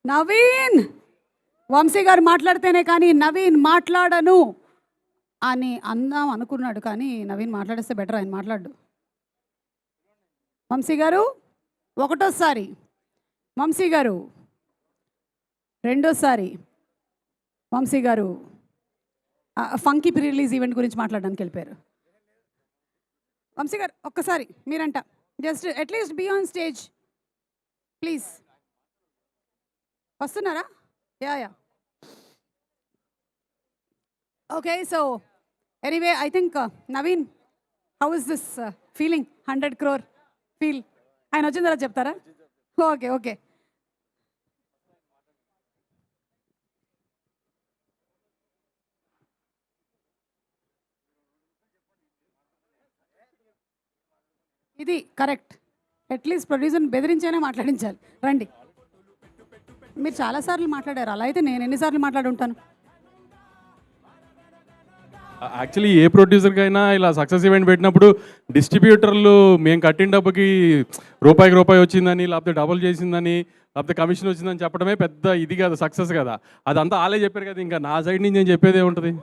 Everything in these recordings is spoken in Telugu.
నవీన్ వంశీ గారు మాట్లాడితేనే కానీ నవీన్ మాట్లాడను అని అందాం అనుకున్నాడు, కానీ నవీన్ మాట్లాడిస్తే బెటర్, ఆయన మాట్లాడు. వంశీ గారు ఒకటోసారి, వంశీ గారు రెండోసారి, వంశీ గారు ఫంకీ ప్రీ రిలీజ్ ఈవెంట్ గురించి మాట్లాడడానికి వెళ్ళిపోయారు. వంశీ గారు ఒక్కసారి మీరంట, just at least be on stage please. వస్తున్నారా? Yeah okay. So anyway I think Naveen, how is this feeling? 100 crore feel ఆయన వచ్చిన తర్వాత చెప్తారా? Okay okay. ఇది కరెక్ట్. అట్లీస్ట్ ప్రొడ్యూసర్ని బెదిరించైనా మాట్లాడించాలి. రండి. మీరు చాలాసార్లు మాట్లాడారు, అలా అయితే నేను ఎన్నిసార్లు మాట్లాడుంటాను? యాక్చువల్లీ ఏ ప్రొడ్యూసర్కైనా ఇలా సక్సెస్ ఈవెంట్ పెట్టినప్పుడు డిస్ట్రిబ్యూటర్లు మేము కట్టిన డబ్బుకి రూపాయికి రూపాయి వచ్చిందని, లేకపోతే డబుల్ చేసిందని, లేకపోతే కమిషన్ వచ్చిందని చెప్పడమే పెద్ద ఇది కదా, సక్సెస్ కదా. అదంతా ఆలే చెప్పారు కదా, ఇంకా నా సైడ్ నుంచి నేను చెప్పేదే ఉంటుంది.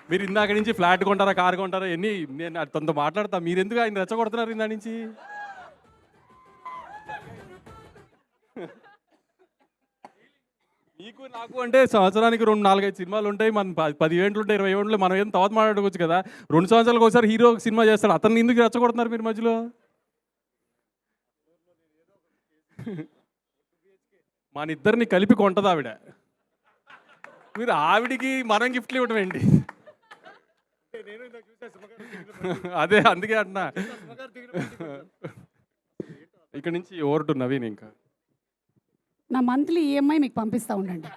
మీరు ఇందాక నుంచి ఫ్లాట్ కొంటారా, కారు కొంటారా, ఎన్ని నేను తనతో మాట్లాడతా, మీరు ఎందుకు ఆయన రెచ్చగొడుతున్నారు ఇందా నుంచి? మీకు నాకు అంటే సంవత్సరానికి 2-4-5 సినిమాలు ఉంటాయి, మన 10 ఈవెంట్లు ఉంటాయి, 20 ఈవెంట్లు, మనం ఏం తర్వాత మాట్లాడుకోవచ్చు కదా. 2 సంవత్సరాలకు ఒకసారి హీరో సినిమా చేస్తాడు, అతన్ని ఎందుకు రెచ్చగొడుతున్నారు మీరు మధ్యలో? మన ఇద్దరిని కలిపి కొంటది ఆవిడ, మీరు ఆవిడికి మనం గిఫ్ట్లు ఇవ్వడం ఏంటి? అదే అందుకే అంటున్నా. ఇక్కడ నుంచి ఓవర్ టు నవీన్. ఇంకా నా మంత్లీ ఈఎంఐ మీకు పంపిస్తూ ఉండండి.